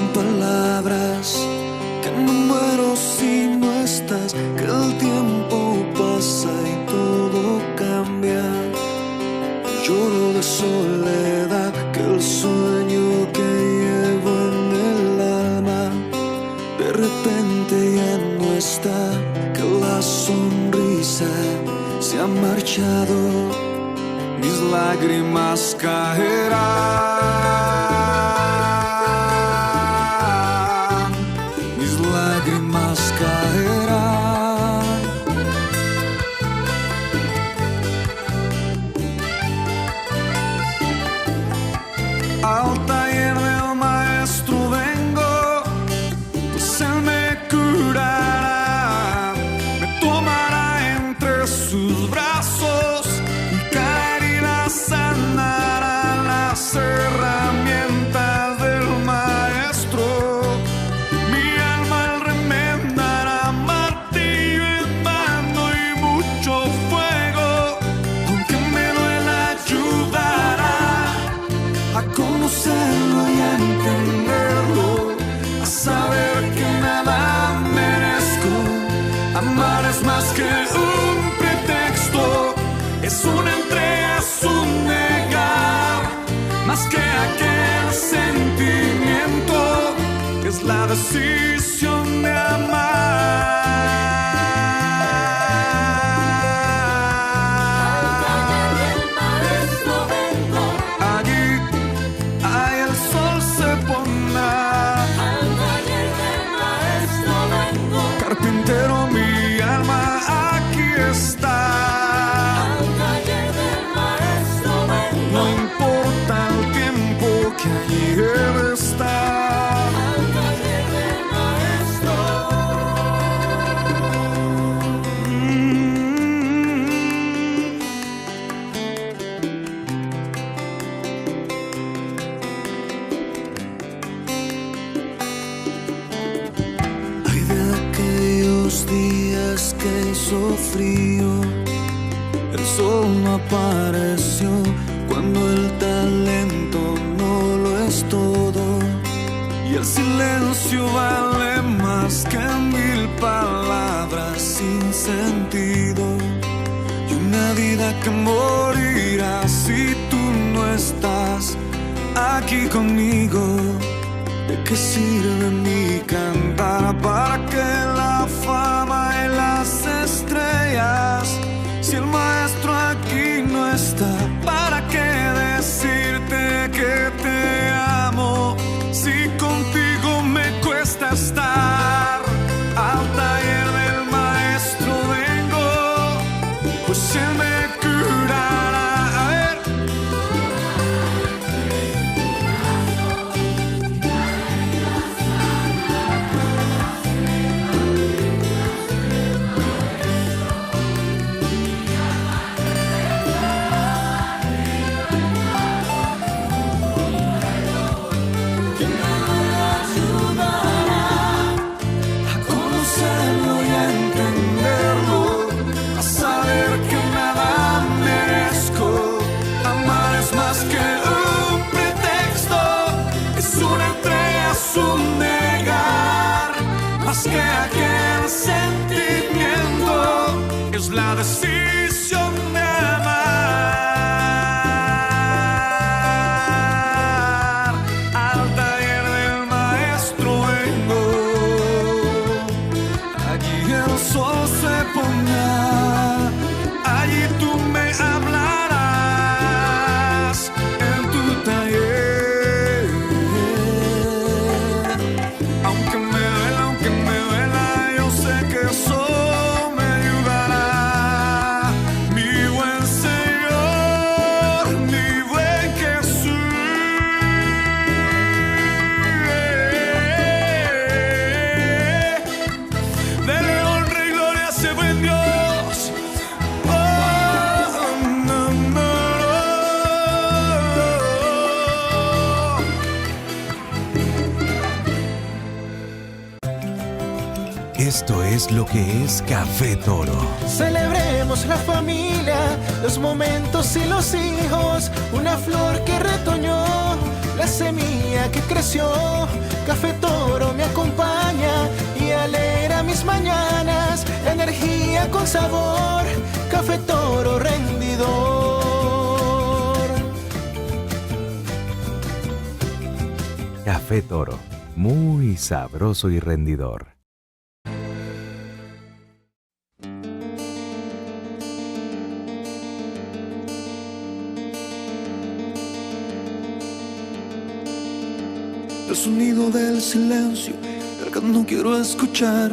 sin palabras, que me muero si no estás, que el tiempo pasa y todo cambia. Lloro de soledad, que el sueño que llevo en el alma de repente ya no está, que la sonrisa se ha marchado, mis lágrimas caerán, mis lágrimas caerán. Al taller del maestro vengo, pues él me curará, me tomará entre sus brazos, mi caerida sanará las herramientas del maestro, mi alma él remendará, martillo en mano y mucho fuego, aunque me duela ayudará a conocerlo y a entenderlo, a saber que nada merezco. Amar es más que un pretexto, es una entrega, es un negar, más que aquel sentimiento, es la decisión de amar. Carpintero, mi alma aquí está. Al taller del maestro vengo. No importa el tiempo que allí él está. Al taller del maestro. Ay, de aquellos días que hizo frío, el sol no apareció, cuando el talento no lo es todo, y el silencio vale más que 1000 palabras sin sentido, y una vida que morirá si tú no estás aquí conmigo. ¿De qué sirve mi cantar? ¿Para qué la fama y las estrellas si el maestro aquí no está? ¿Para qué decirte que te amo si contigo me cuesta estar? Al taller del maestro vengo, pues él me curará. A ver. Que aquel sentimiento es la decisión de amar. Al taller del maestro vengo, allí el sol se pondrá, allí tú me hablarás en tu taller, aunque me que eso me ayudará, mi buen Señor, mi buen Jesús. Dele honra y gloria a ese buen Dios. Oh, no, no, Esto es lo que es Café Toro. Celebremos la familia, los momentos y los hijos, una flor que retoñó, la semilla que creció, Café Toro me acompaña y alegra mis mañanas. Energía con sabor, Café Toro rendidor. Café Toro, muy sabroso y rendidor. El sonido del silencio, el que no quiero escuchar,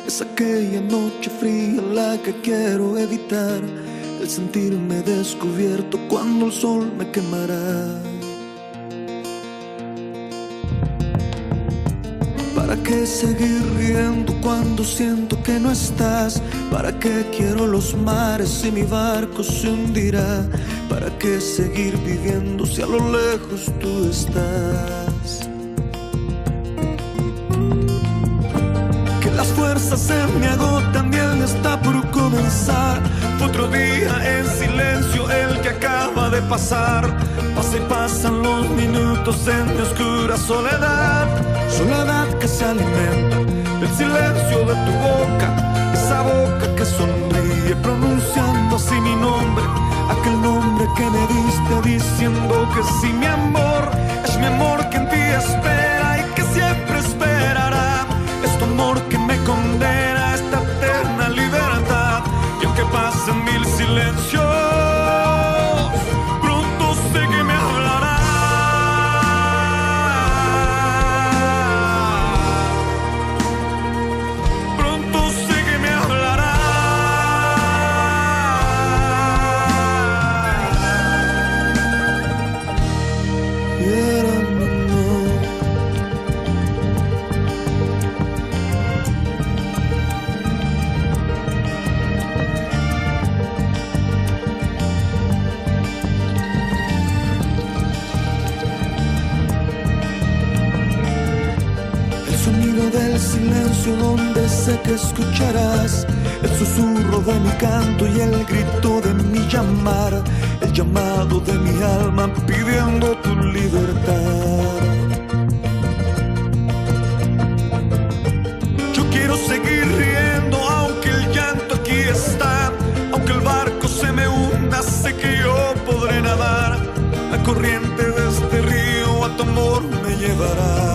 es aquella noche fría la que quiero evitar. El sentirme descubierto cuando el sol me quemará. ¿Para qué seguir riendo cuando siento que no estás? ¿Para qué quiero los mares si mi barco se hundirá? ¿Para qué seguir viviendo si a lo lejos tú estás? Las fuerzas se me agotan y el día está por comenzar. Fue otro día en silencio el que acaba de pasar. Pasa y pasan los minutos en mi oscura soledad. Soledad que se alimenta del silencio de tu boca. Esa boca que sonríe pronunciando así mi nombre. Aquel nombre que me diste diciendo que sí, mi amor. Es mi amor que en ti espera y que siempre esperará. Es tu amor que me condena a esta eterna libertad. Y aunque pasen mil silencios, pronto sé que me hablará. Pronto sé que me hablará. Del silencio donde sé que escucharás el susurro de mi canto y el grito de mi llamar, el llamado de mi alma pidiendo tu libertad. Yo quiero seguir riendo aunque el llanto aquí está, aunque el barco se me hunda, sé que yo podré nadar. La corriente de este río a tu amor me llevará.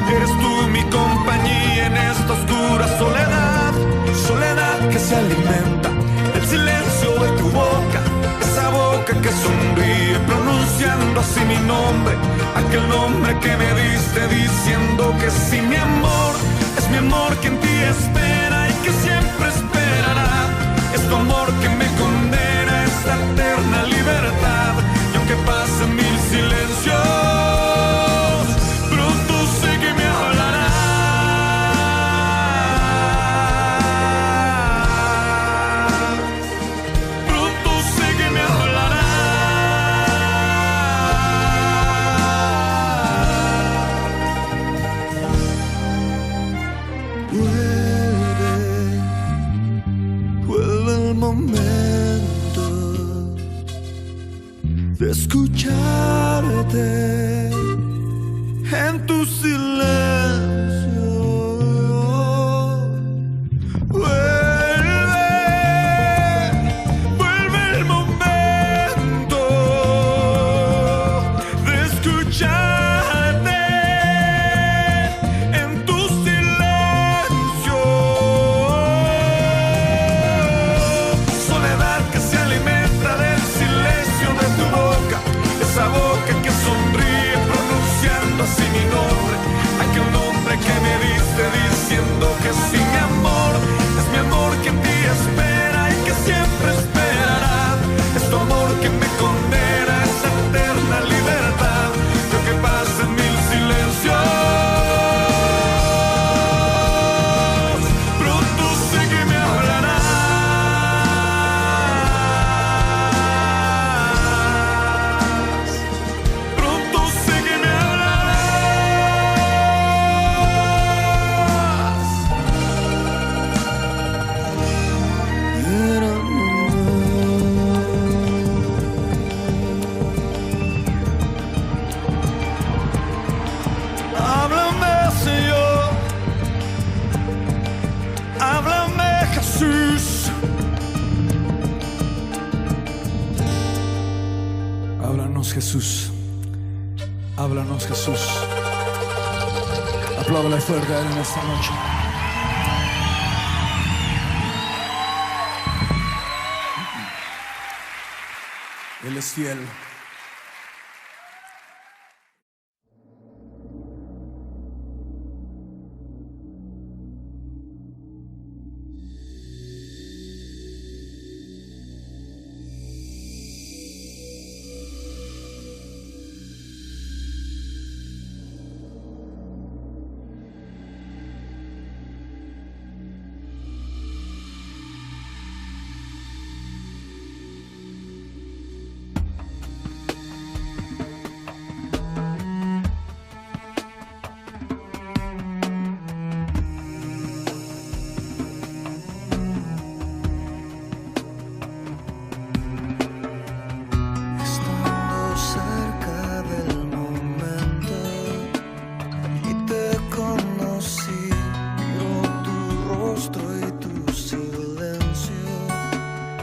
Eres tú mi compañía en esta oscura soledad. Soledad que se alimenta del silencio de tu boca. Esa boca que sonríe pronunciando así mi nombre. Aquel nombre que me diste diciendo que sí, mi amor. Es mi amor que en ti espera y que siempre esperará. Es tu amor que me condena a esta eterna libertad. Y aunque pasen mil silencios, de escucharte en tu silencio. Vuelve el momento de escucharte en tu silencio. Soledad que se alimenta del silencio de tu boca. Esa boca que sonríe pronunciando así mi nombre. Háblame, Jesús. Háblanos, Jesús. Háblanos, Jesús. Apláudale fuerte a Él en esta noche. Él es fiel.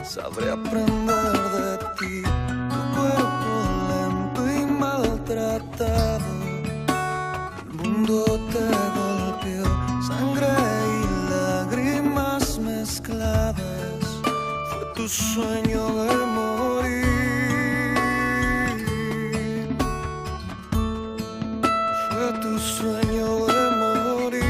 Sabré aprender de ti, tu cuerpo lento y maltratado. El mundo te golpeó, sangre y lágrimas mezcladas. Fue tu sueño de morir. Fue tu sueño de morir.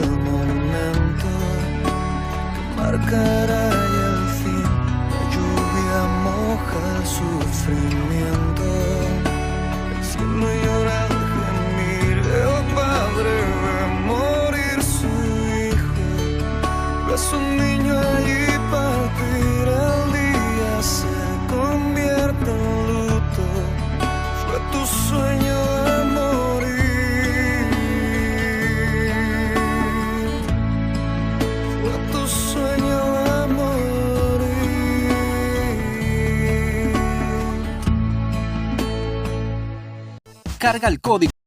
El momento que marcará el fin, la lluvia moja el sufrimiento, el cielo llora al gemir, el padre ve morir su hijo, ves un niño allí partir, el día se convierte en luto, fue tu sueño de morir. Carga el código